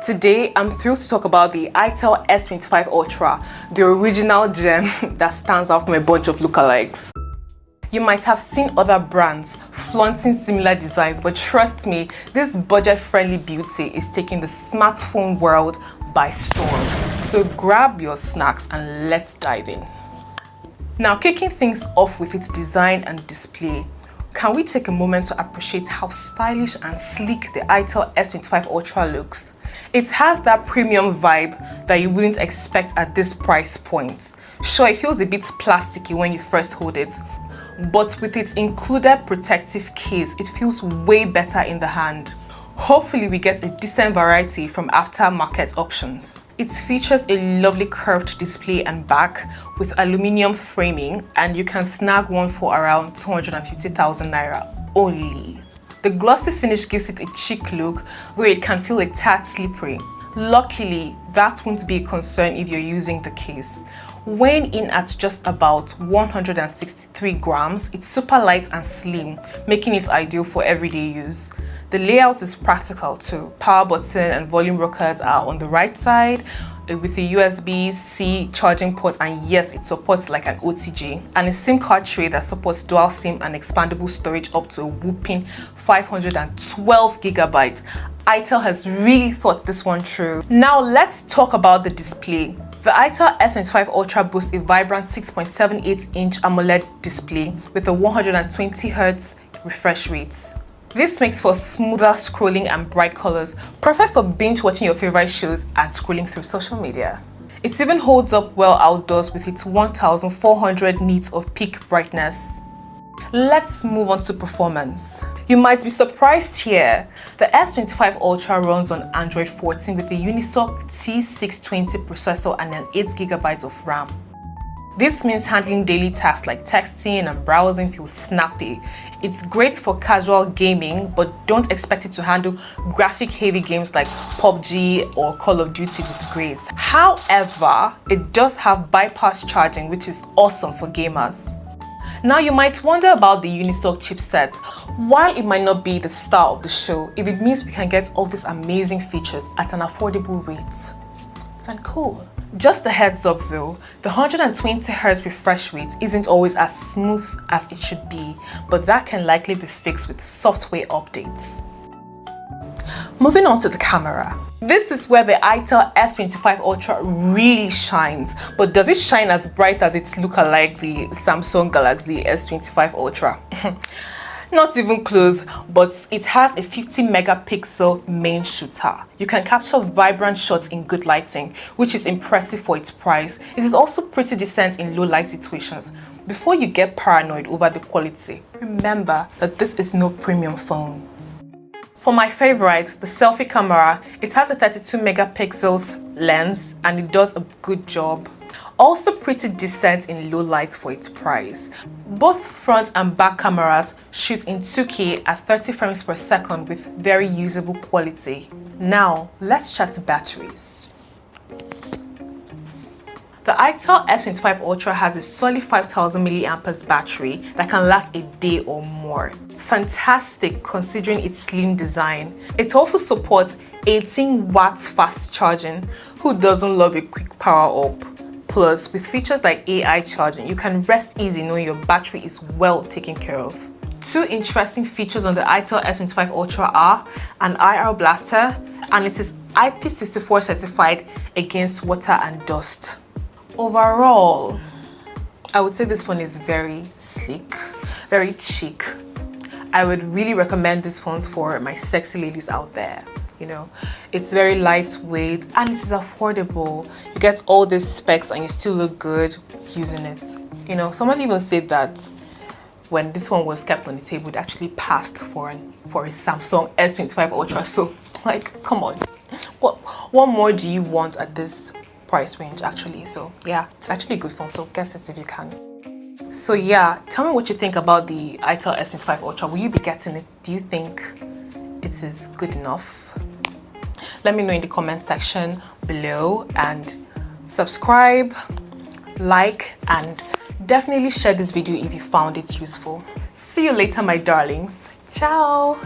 Today, I'm thrilled to talk about the Itel S25 Ultra, the original gem that stands out from a bunch of lookalikes. You might have seen other brands flaunting similar designs, but trust me, this budget-friendly beauty is taking the smartphone world by storm. So grab your snacks and let's dive in. Now, kicking things off with its design and display, can we take a moment to appreciate how stylish and sleek the Itel S25 Ultra looks? It has that premium vibe that you wouldn't expect at this price point. Sure, it feels a bit plasticky when you first hold it, but with its included protective case, it feels way better in the hand. Hopefully we get a decent variety from aftermarket options. It features a lovely curved display and back with aluminium framing, and you can snag one for around 250,000 naira only. The glossy finish gives it a chic look, though it can feel a tad slippery. Luckily, that won't be a concern if you're using the case. Weighing in at just about 163 grams, it's super light and slim, making it ideal for everyday use. The layout is practical too. Power button and volume rockers are on the right side with a USB-C charging port, and yes, it supports like an OTG, and a SIM card tray that supports dual SIM and expandable storage up to a whopping 512 gigabytes. Itel has really thought this one through. Now let's talk about the display. The Itel S25 Ultra boasts a vibrant 6.78-inch AMOLED display with a 120Hz refresh rate. This makes for smoother scrolling and bright colors, perfect for binge watching your favorite shows and scrolling through social media. It even holds up well outdoors with its 1400 nits of peak brightness. Let's move on to performance. You might be surprised here. The S25 Ultra runs on Android 14 with a Unisoc T620 processor and an 8GB of RAM. This means handling daily tasks like texting and browsing feels snappy. It's great for casual gaming, but don't expect it to handle graphic-heavy games like PUBG or Call of Duty with grace. However, it does have bypass charging, which is awesome for gamers. Now, you might wonder about the Unisoc chipset. While it might not be the star of the show, if it means we can get all these amazing features at an affordable rate, then cool. Just a heads up though, the 120Hz refresh rate isn't always as smooth as it should be, but that can likely be fixed with software updates. Moving on to the camera. This is where the Itel S25 Ultra really shines, but does it shine as bright as its lookalike, the Samsung Galaxy S25 Ultra? Not even close, but it has a 50-megapixel main shooter. You can capture vibrant shots in good lighting, which is impressive for its price. It is also pretty decent in low light situations. Before you get paranoid over the quality, remember that this is no premium phone. For my favorite, the selfie camera, it has a 32 megapixels lens and it does a good job. Also pretty decent in low light for its price. Both front and back cameras shoot in 2K at 30 frames per second with very usable quality. Now, let's chat batteries. The Itel S25 Ultra has a solid 5000 mAh battery that can last a day or more. Fantastic considering its slim design. It also supports 18 watts fast charging. Who doesn't love a quick power up? Plus, with features like AI charging, you can rest easy knowing your battery is well taken care of. Two interesting features on the Itel S25 Ultra are an IR blaster, and it is IP64 certified against water and dust. Overall, I would say this phone is very sleek, very chic. I would really recommend these phones for my sexy ladies out there. You know, it's very lightweight and it is affordable. You get all these specs and you still look good using it. You know, somebody even said that when this one was kept on the table, it actually passed for a Samsung S25 Ultra. So, like, come on, what more do you want at this price range actually? So yeah, it's actually a good phone, so get it if you can. So yeah, tell me what you think about the Itel S25 Ultra. Will you be getting it? Do you think it is good enough? Let me know in the comment section below, and subscribe, like, and definitely share this video if you found it useful. See you later, my darlings. Ciao.